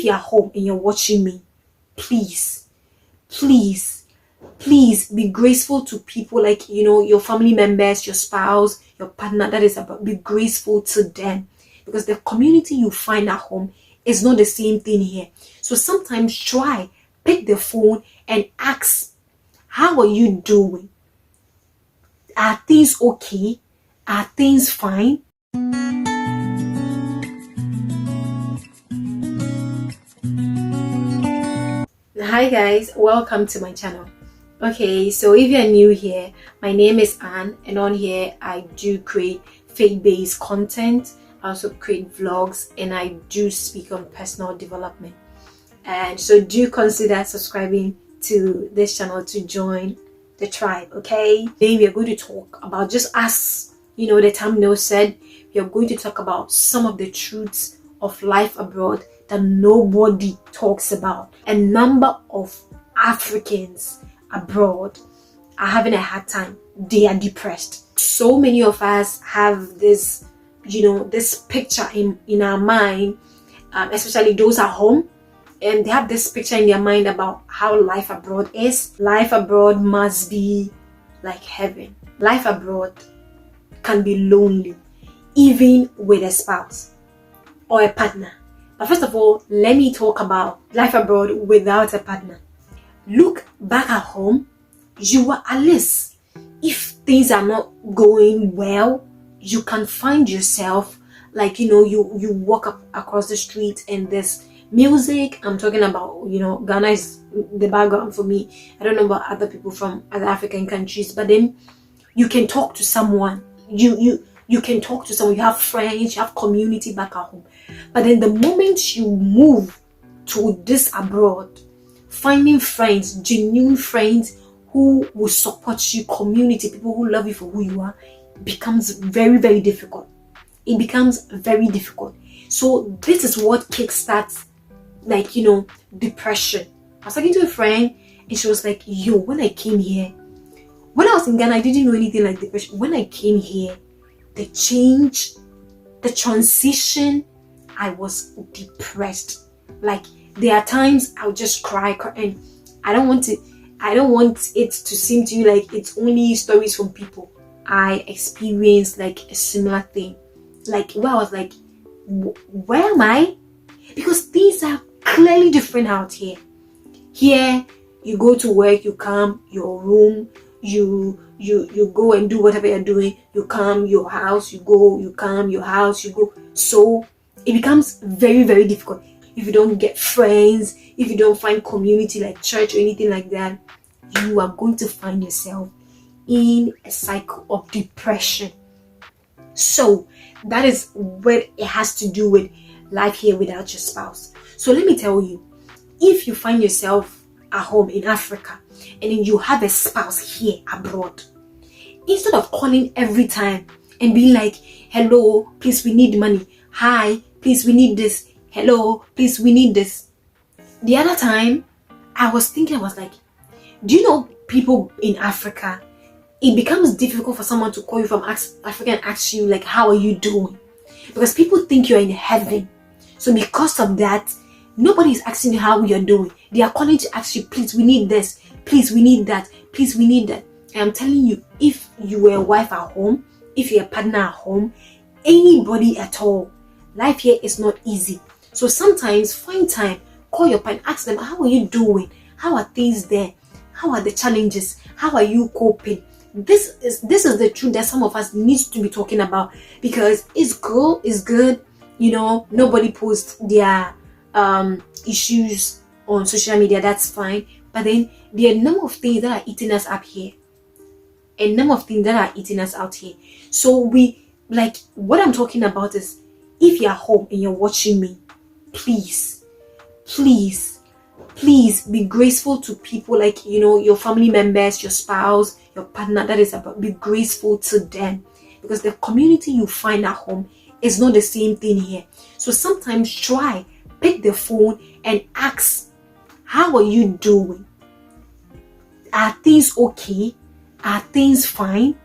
if you're home and you're watching me, please, please, please be graceful to people like, your family members, your spouse, your partner. That is about, be graceful to them, because the community you find at home is not the same thing here. So sometimes pick the phone and ask, how are you doing? Are things okay? Are things fine? Hi guys, welcome to my channel. Okay, so if you're new here, my name is Anne, and on here I do create faith-based content. I also create vlogs, and I do speak on personal development. And so do consider subscribing to this channel to join the tribe. Okay, today we are going to talk about, just as the thumbnail said, we are going to talk about some of the truths of life abroad that nobody talks about. A number of Africans abroad are having a hard time. They are depressed. So many of us have this this picture in our mind, especially those at home, and they have this picture in their mind about how life abroad is. Life abroad must be like heaven. Life abroad can be lonely, even with a spouse or a partner. But first of all, let me talk about life abroad without a partner. Look back at home, you are at least, if things are not going well, you can find yourself like, you walk up across the street and there's music. I'm talking about, Ghana is the background for me. I don't know about other people from other African countries, but then you can talk to someone. You can talk to someone. You have friends, you have community back at home. But then the moment you move to this abroad, finding friends, genuine friends who will support you, community, people who love you for who you are, becomes very, very difficult. It becomes very difficult. So this is what kickstarts, depression. I was talking to a friend and she was like, when I came here, when I was in Ghana, I didn't know anything like depression. When I came here, the change, the transition, I was depressed. Like, there are times I'll just cry, and I don't want it to seem to you like it's only stories from people. I experienced like a similar thing, like where I was like, where am I? Because things are clearly different out here. Here, you go to work, you come your room, you go and do whatever you're doing, you come your house, you go, you come your house, you go. So it becomes very, very difficult. If you don't get friends, if you don't find community like church or anything like that, you are going to find yourself in a cycle of depression. So that is what it has to do with life here without your spouse. So let me tell you, if you find yourself at home in Africa and then you have a spouse here abroad, instead of calling every time and being like, hello, please, we need money. Hi, please, we need this. Hello, please, we need this. The other time I was like, do you know people in Africa, it becomes difficult for someone to call you from Africa and ask you like, how are you doing? Because people think you're in heaven. So because of that, nobody is asking you how you're doing. They are calling to ask you, please, we need this. Please, we need that. Please, we need that. And I'm telling you, if you were a wife at home, if you're a partner at home, anybody at all, life here is not easy. So sometimes find time, call your partner, ask them, how are you doing? How are things there? How are the challenges? How are you coping? This is the truth that some of us need to be talking about, because it's good. Nobody posts their issues on social media. That's fine. But then there are a number of things that are eating us up here. A number of things that are eating us out here. So what I'm talking about is, if you're home and you're watching me, please, please, please be graceful to people like, your family members, your spouse, your partner. That is about, be graceful to them, because the community you find at home is not the same thing here. So sometimes pick the phone and ask, how are you doing? Are things okay? Are things fine?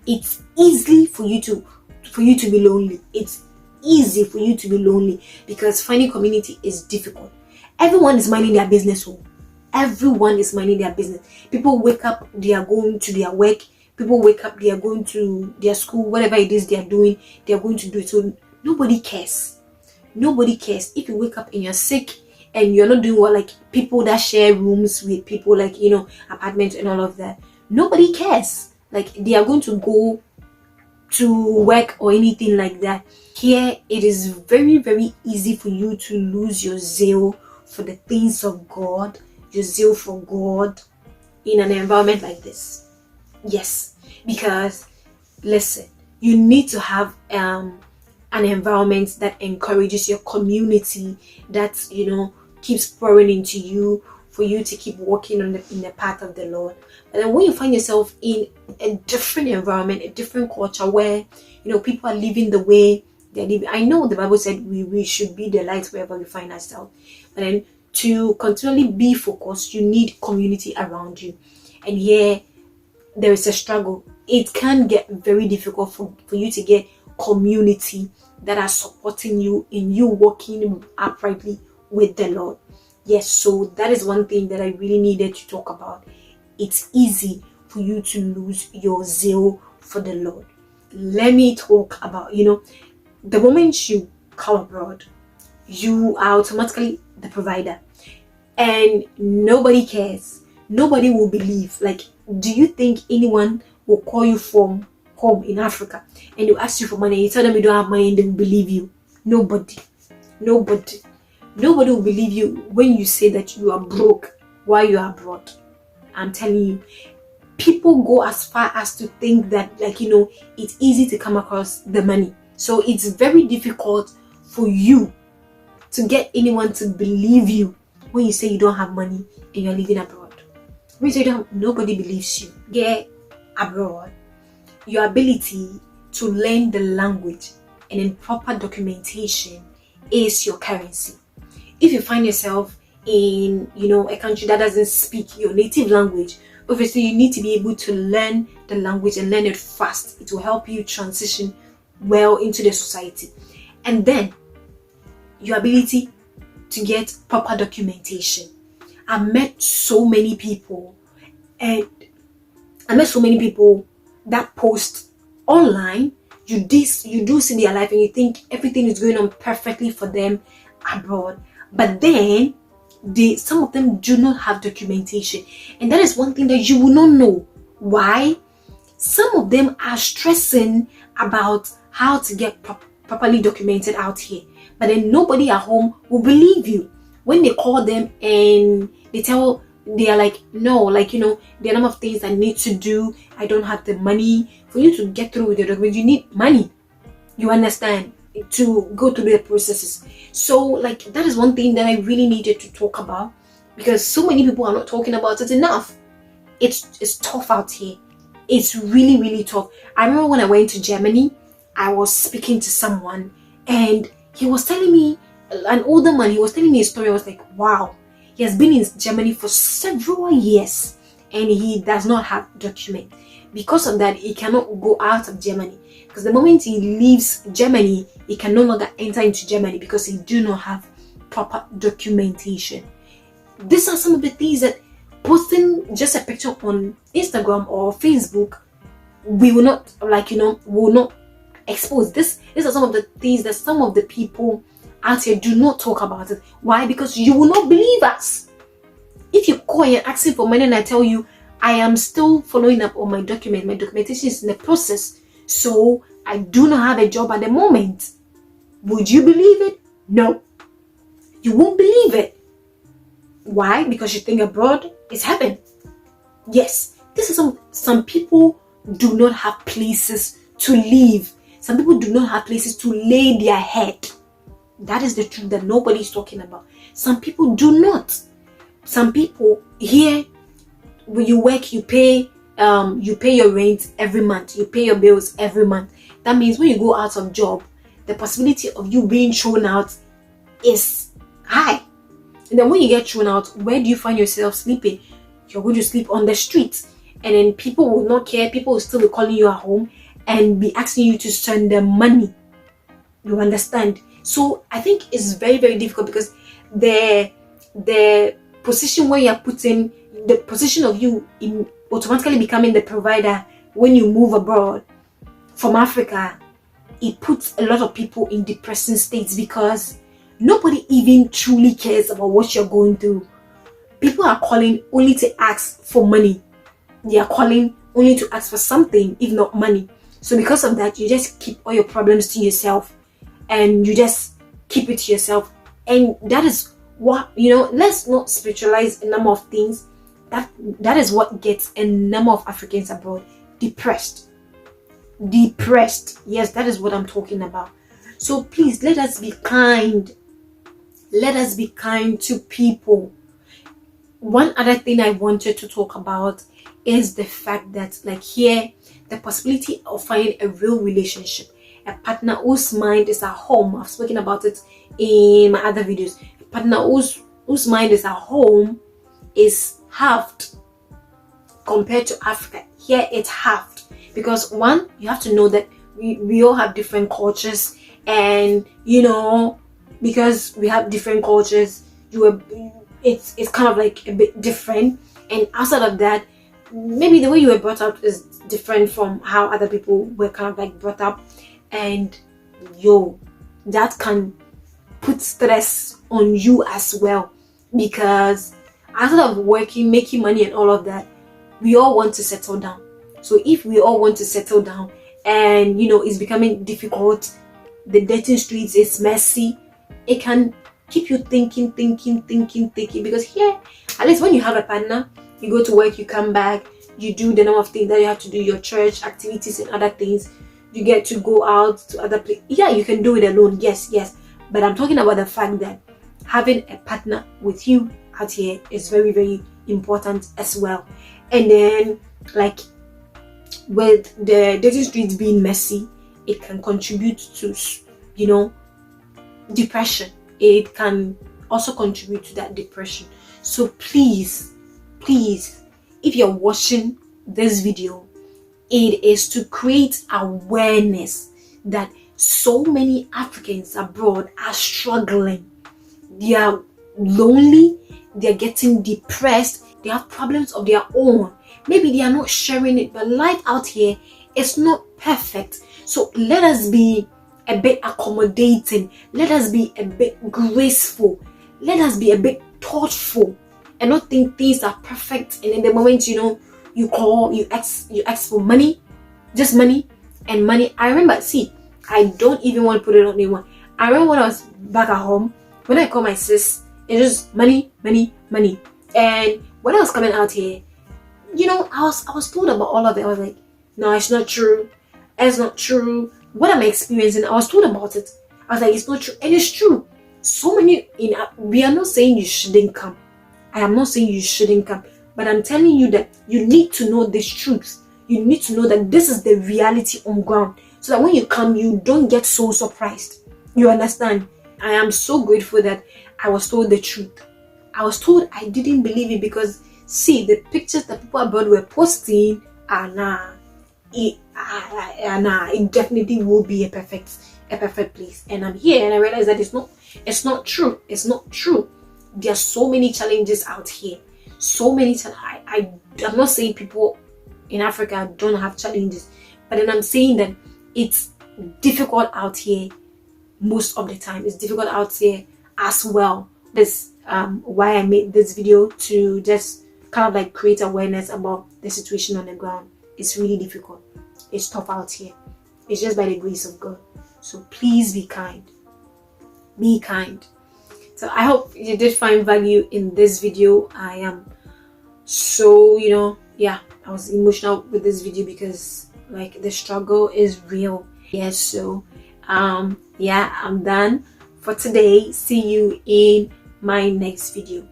It's easy for you to be lonely. It's easy for you to be lonely because finding community is difficult. Everyone is minding their business. Everyone is minding their business. People wake up, they are going to their work. People wake up, they are going to their school, whatever it is they are doing, they are going to do it. So nobody cares. Nobody cares. If you wake up and you're sick and you're not doing well, like people that share rooms with people, like, you know, apartments and all of that, nobody cares. Like they are going to go to work or anything like that. Here, it is very, very easy for you to lose your zeal for the things of God, your zeal for God in an environment like this. Yes, because listen, you need to have an environment that encourages your community, that, you know, keeps pouring into you for you to keep walking in the path of the Lord. But then when you find yourself in a different environment, a different culture where, you know, people are living the way they're living. I know the Bible said we should be the light wherever we find ourselves. But then to continually be focused, you need community around you. And here, there is a struggle. It can get very difficult for you to get community that are supporting you in you walking uprightly with the Lord. Yes, so that is one thing that I really needed to talk about. It's easy for you to lose your zeal for the Lord. Let me talk about, you know, the moment you come abroad, you are automatically the provider. And nobody cares. Nobody will believe. Like, do you think anyone will call you from home in Africa and they'll ask you for money? You tell them you don't have money and they will believe you? Nobody. Nobody. Nobody will believe you when you say that you are broke while you are abroad. I'm telling you. People go as far as to think that, like, you know, it's easy to come across the money. So it's very difficult for you to get anyone to believe you when you say you don't have money and you're living abroad. When you say nobody believes you. Get abroad, your ability to learn the language and in proper documentation is your currency. If you find yourself in, you know, a country that doesn't speak your native language, obviously you need to be able to learn the language and learn it fast. It will help you transition well into the society. And then your ability to get proper documentation. I met so many people that post online. You do see their life and you think everything is going on perfectly for them abroad, but then some of them do not have documentation, and that is one thing that you will not know. Why? Some of them are stressing about how to get properly documented out here, but then nobody at home will believe you when they call them and they are like, no, like, you know, there are a number of things I need to do. I don't have the money. For you to get through with your documents, you need money. You understand? To go through the processes. So, like, that is one thing that I really needed to talk about, because so many people are not talking about it enough. It's tough out here. It's really, really tough. I remember when I went to Germany, I was speaking to someone and he was telling me, an older man, he was telling me a story. I was like, wow. He has been in Germany for several years and he does not have document. Because of that, he cannot go out of Germany. Because the moment he leaves Germany, he can no longer enter into Germany because he do not have proper documentation. These are some of the things that posting just a picture on Instagram or Facebook, we will not, like, you know, will not expose. These are some of the things that some of the people out here do not talk about it. Why? Because you will not believe us. If you call and asking for money and I tell you I am still following up on my documentation is in the process, so I do not have a job at the moment, would you believe it? No, you won't believe it. Why? Because you think abroad is heaven. Yes, this is some people do not have places to live. Some people do not have places to lay their head. That is the truth that nobody is talking about. Some people do not. Some people here, when you work, you pay your rent every month. You pay your bills every month. That means when you go out of job, the possibility of you being thrown out is high. And then when you get thrown out, where do you find yourself sleeping? You're going to sleep on the streets. And then people will not care. People will still be calling you at home and be asking you to send them money. You understand? So I think it's very, very difficult, because the position where you're putting, the position of you in automatically becoming the provider when you move abroad from Africa, it puts a lot of people in depressing states, because nobody even truly cares about what you're going through. People are calling only to ask for money. They are calling only to ask for something, if not money. So because of that, you just keep all your problems to yourself, and you just keep it to yourself. And that is what, let's not spiritualize a number of things. That is what gets a number of Africans abroad depressed. Yes, that is what I'm talking about. So please, let us be kind. Let us be kind to people. One other thing I wanted to talk about is the fact that, like, here, the possibility of finding a real relationship, a partner whose mind is at home. I've spoken about it in my other videos. A partner whose mind is at home is halved compared to Africa. Here it's halved, because one, you have to know that we all have different cultures, and because we have different cultures, it's kind of like a bit different. And outside of that, maybe the way you were brought up is different from how other people were kind of like brought up, and that can put stress on you as well, because outside of working, making money and all of that, we all want to settle down. So if we all want to settle down, and it's becoming difficult, the dating streets is messy, it can keep you thinking, because here, at least when you have a partner, you go to work, you come back, you do the number of things that you have to do, your church activities and other things, you get to go out to other places. Yeah, you can do it alone, yes, but I'm talking about the fact that having a partner with you out here is very, very important as well. And then, like, with the dating streets being messy, it can contribute to depression. It can also contribute to that depression. So please, if you're watching this video, it is to create awareness that so many Africans abroad are struggling. They are lonely, they are getting depressed, they have problems of their own. Maybe they are not sharing it, but life out here is not perfect. So let us be a bit accommodating, let us be a bit graceful, let us be a bit thoughtful, and not think things are perfect. And in the moment, you call, you ask for money, just money and money. I remember, I don't even want to put it on anyone. I remember when I was back at home, when I called my sis, it was money. And when I was coming out here, I was told about all of it. I was like, no, it's not true. It's not true. What am I experiencing? I was told about it. I was like, it's not true. And it's true. So many, we are not saying you shouldn't come. I am not saying you shouldn't come. But I'm telling you that you need to know this truth. You need to know that this is the reality on ground. So that when you come, you don't get so surprised. You understand? I am so grateful that I was told the truth. I was told, I didn't believe it, because the pictures that people abroad were posting, it definitely will be a perfect place. And I'm here and I realize that it's not true. It's not true. There are so many challenges out here. So many I'm not saying people in Africa don't have challenges, but then I'm saying that it's difficult out here most of the time. It's difficult out here as well. That's why I made this video, to just kind of like create awareness about the situation on the ground. It's really difficult. It's tough out here. It's just by the grace of God. So please be kind. Be kind. So I hope you did find value in this video. I am so, I was emotional with this video, because like the struggle is real. Yes, so I'm done for today. See you in my next video.